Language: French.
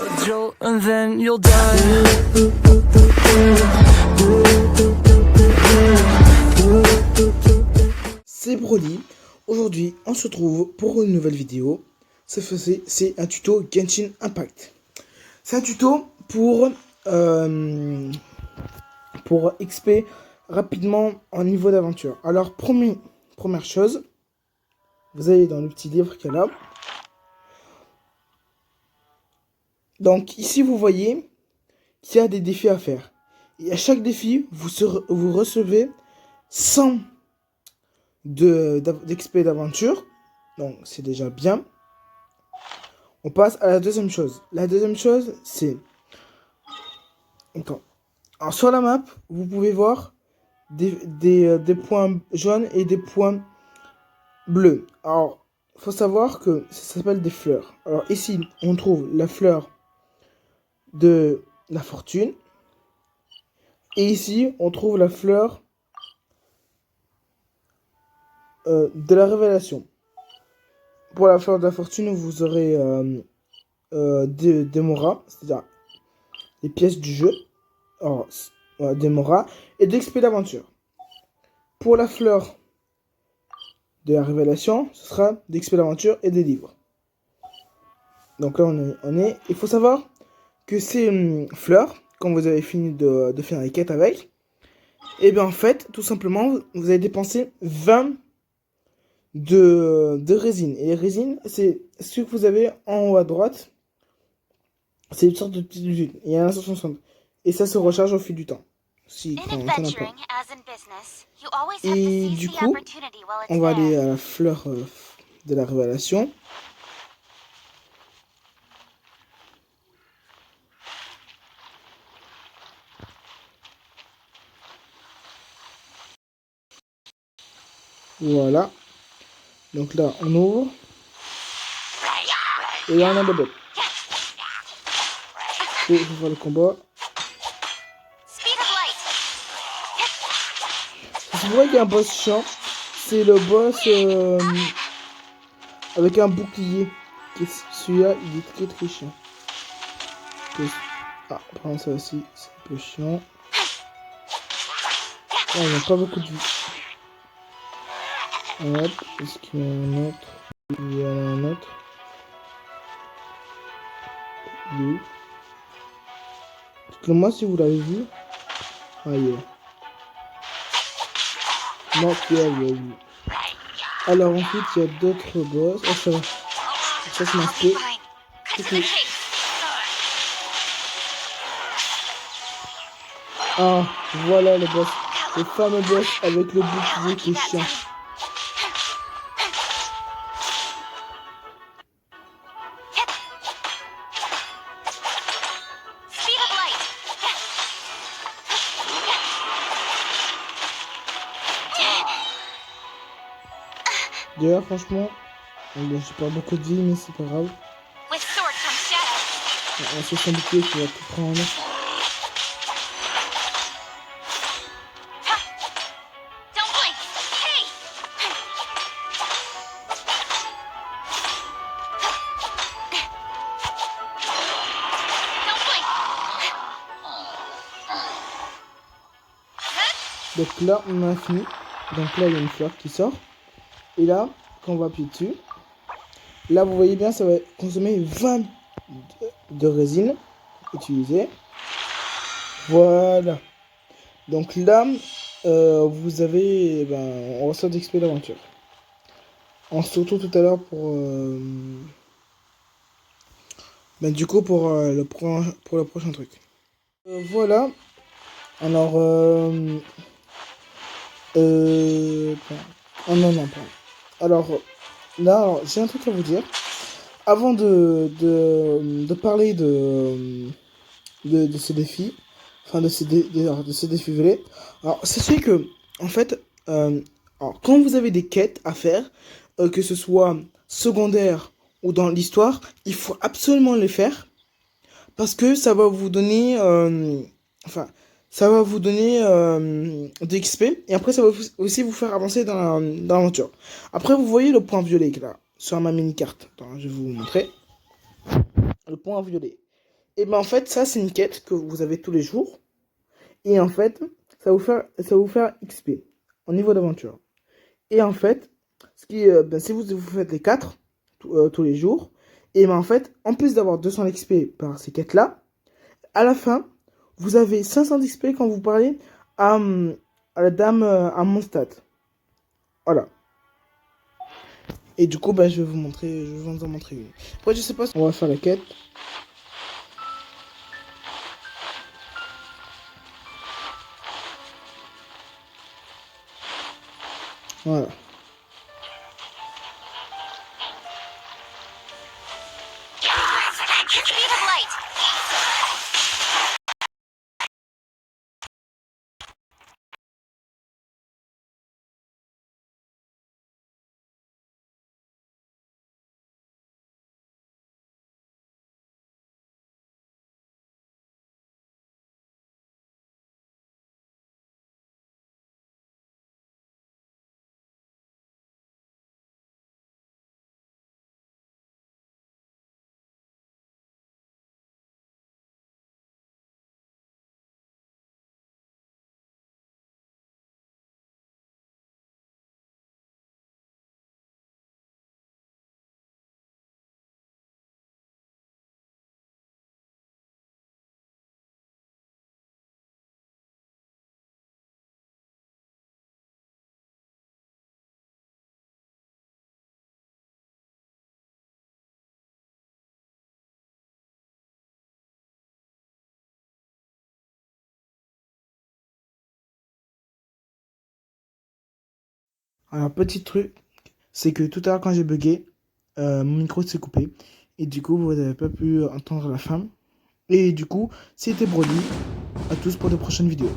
a jolt and then you'll die. C'est Broly. Aujourd'hui, on se retrouve pour une nouvelle vidéo. Cette fois-ci, c'est un tuto Genshin Impact. C'est un tuto pour XP rapidement en niveau d'aventure. Alors, première chose, vous allez dans le petit livre qu'il y a là. Donc, ici, vous voyez qu'il y a des défis à faire. Et à chaque défi, vous recevez 100 d'XP d'aventure. Donc, c'est déjà bien. On passe à la deuxième chose. La deuxième chose, c'est... Alors, sur la map, vous pouvez voir des points jaunes et des points bleus. Alors, il faut savoir que ça s'appelle des fleurs. Alors, ici, on trouve la fleur de la fortune. Et ici, on trouve la fleur de la révélation. Pour la fleur de la fortune, vous aurez des moras, c'est-à-dire les pièces du jeu. Alors, des moras et d'XP d'aventure. Pour la fleur de la révélation, ce sera d'XP d'aventure et des livres. Donc là, il faut savoir que ces fleurs, quand vous avez fini de faire les quêtes avec, et bien en fait, tout simplement, vous allez dépenser 20 de résine. Et les résines, c'est ce que vous avez en haut à droite. C'est une sorte de petite usine. Il y a un 160. Et ça se recharge au fil du temps. Si, ça n'a pas. Et du coup, on va aller à la fleur de la révélation. Voilà. Donc là, on ouvre. Et là, on a des bottes. Et je vais faire le combat. Vous voyez qu'il y a un boss chiant. C'est le boss avec un bouclier. Celui-là, il est très très chiant. Ah, prends ça aussi, c'est un peu chiant. Ah, il n'y a pas beaucoup de vie. Hop, est-ce qu'il y en a un autre? Il y en a un autre. Il est où? Dites-le-moi si vous l'avez vu. Ah, il est là. Non, il est là. Alors ensuite, il y a d'autres boss. Oh, ça va. Ça, c'est masqué. Coucou. Ah, voilà le boss. Le fameux boss avec le bouclier qui est chiant. D'ailleurs, franchement, j'ai pas beaucoup de vie, mais c'est pas grave. C'est son bouclier qui va tout prendre. Donc là, on a fini. Donc là, il y a une fleur qui sort. Et là, quand on va appuyer dessus, là, vous voyez bien, ça va consommer 20 de résine utilisée. Voilà. Donc là, vous avez, on reçoit d'XP d'aventure. On se retrouve tout à l'heure pour, du coup, pour le prochain truc. Voilà. Alors, oh non, non, pardon. Alors, là, j'ai un truc à vous dire. Avant de parler de ce défi, enfin de ce défi volé, alors sachez que, en fait, alors, quand vous avez des quêtes à faire, que ce soit secondaire ou dans l'histoire, il faut absolument les faire, parce que ça va vous donner, ça va vous donner de l'XP, et après ça va aussi vous faire avancer dans l'aventure. Après, vous voyez le point violet là, sur ma mini-carte. Attends, je vais vous montrer. Le point violet. Et ben en fait, ça, c'est une quête que vous avez tous les jours. Et en fait, ça va vous faire XP au niveau d'aventure. Et en fait, si vous faites les 4 tous les jours, et ben en fait, en plus d'avoir 200 XP par ces quêtes-là, à la fin, vous avez 500 XP quand vous parlez à, à la dame à Mondstadt. Voilà. Et du coup, bah, je vais vous en montrer une. Après, je sais pas si on va faire la quête. Voilà. Speed of light. Alors, petit truc, c'est que tout à l'heure, quand j'ai bugué, mon micro s'est coupé. Et du coup, vous n'avez pas pu entendre la fin. Et du coup, c'était Brody. À tous pour de prochaines vidéos.